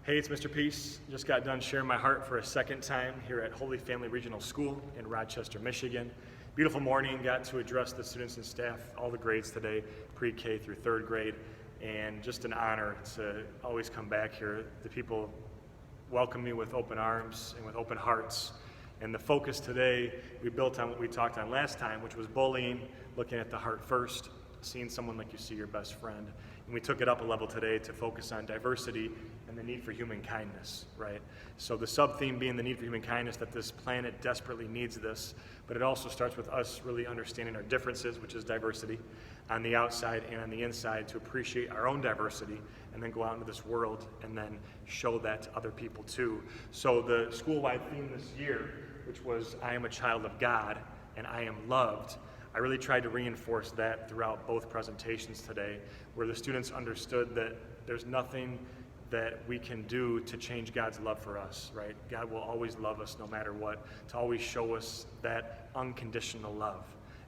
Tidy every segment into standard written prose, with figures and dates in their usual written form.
Hey, it's Mr. Peace. Just got done sharing my heart for a second time here at Holy Family Regional School in Rochester, Michigan. Beautiful morning, got to address the students and staff, all the grades today, pre-K through third grade, and just an honor to always come back here. The people welcome me with open arms and with open hearts. And the focus today, we built on what we talked on last time, which was bullying, looking at the heart first, seeing someone like you see your best friend. And we took it up a level today to focus on diversity and the need for human kindness, right? So the sub-theme being the need for human kindness, that this planet desperately needs this, but it also starts with us really understanding our differences, which is diversity, on the outside and on the inside, to appreciate our own diversity and then go out into this world and then show that to other people too. So the school-wide theme this year, which was I am a child of God and I am loved, I really tried to reinforce that throughout both presentations today, where the students understood that there's nothing that we can do to change God's love for us, right? God will always love us no matter what, to always show us that unconditional love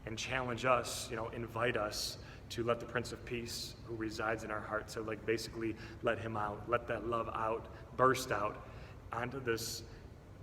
and challenge us, invite us to let the Prince of Peace who resides in our hearts, to basically let him out, let that love out, burst out onto this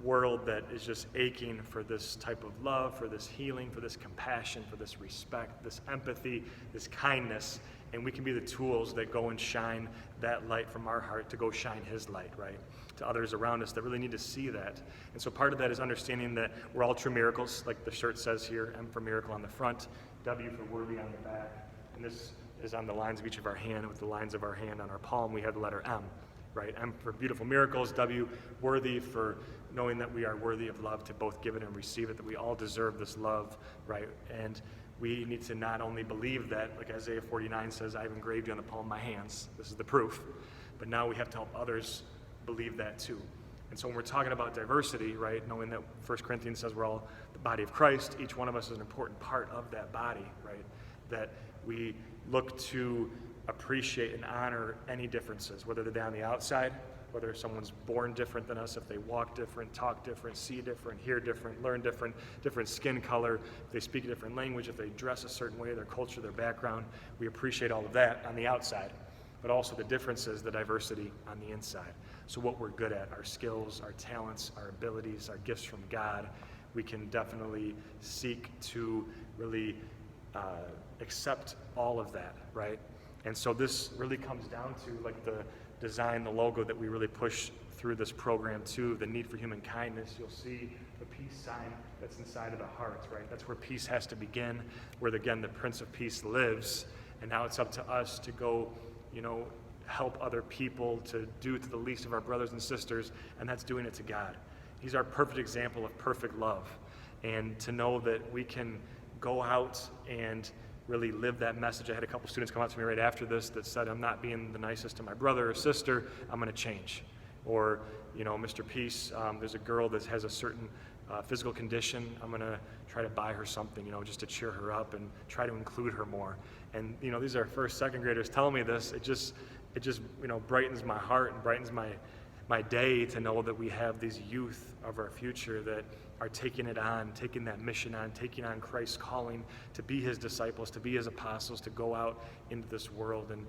world that is just aching for this type of love, for this healing, for this compassion, for this respect, this empathy, this kindness, and we can be the tools that go and shine that light from our heart to go shine his light, right, to others around us that really need to see that. And so part of that is understanding that we're all true miracles, like the shirt says here, M for miracle on the front, W for worthy on the back, and this is on the lines of each of our hand. With the lines of our hand on our palm, we have the letter M. Right? M for beautiful miracles, W, worthy, for knowing that we are worthy of love, to both give it and receive it, that we all deserve this love, right? And we need to not only believe that, like Isaiah 49 says, I've engraved you on the palm of my hands, this is the proof, but now we have to help others believe that too. And so when we're talking about diversity, right, knowing that 1 Corinthians says we're all the body of Christ, each one of us is an important part of that body, right? That we look to appreciate and honor any differences, whether they're on the outside, whether someone's born different than us, if they walk different, talk different, see different, hear different, learn different, different skin color, if they speak a different language, if they dress a certain way, their culture, their background. We appreciate all of that on the outside, but also the differences, the diversity on the inside. So what we're good at, our skills, our talents, our abilities, our gifts from God, we can definitely seek to really accept all of that, right? And so this really comes down to like the design, the logo that we really push through this program too, the need for human kindness. You'll see the peace sign that's inside of the heart, right? That's where peace has to begin, where again the Prince of Peace lives. And now it's up to us to go, help other people, to do to the least of our brothers and sisters, and that's doing it to God. He's our perfect example of perfect love. And to know that we can go out and really live that message. I had a couple students come up to me right after this that said, I'm not being the nicest to my brother or sister, I'm going to change. Or, Mr. Peace, there's a girl that has a certain physical condition, I'm going to try to buy her something, just to cheer her up and try to include her more. And, these are first, second graders telling me this. It just brightens my heart and brightens my day to know that we have these youth of our future that are taking it on, taking that mission on, taking on Christ's calling to be his disciples, to be his apostles, to go out into this world and,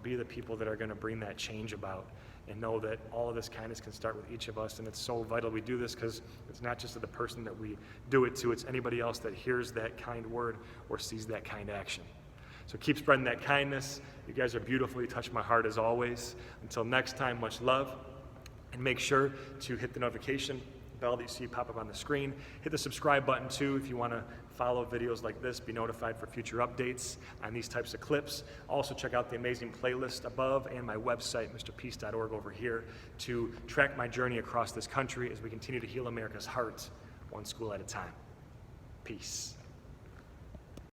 be the people that are going to bring that change about, and know that all of this kindness can start with each of us. And it's so vital we do this, because it's not just to the person that we do it to, it's anybody else that hears that kind word or sees that kind action. So keep spreading that kindness. You guys are beautiful. You touch my heart as always. Until next time, much love. And make sure to hit the notification bell that you see pop up on the screen. Hit the subscribe button too if you want to follow videos like this, be notified for future updates on these types of clips. Also check out the amazing playlist above and my website, mrpeace.org, over here, to track my journey across this country as we continue to heal America's heart, one school at a time. Peace.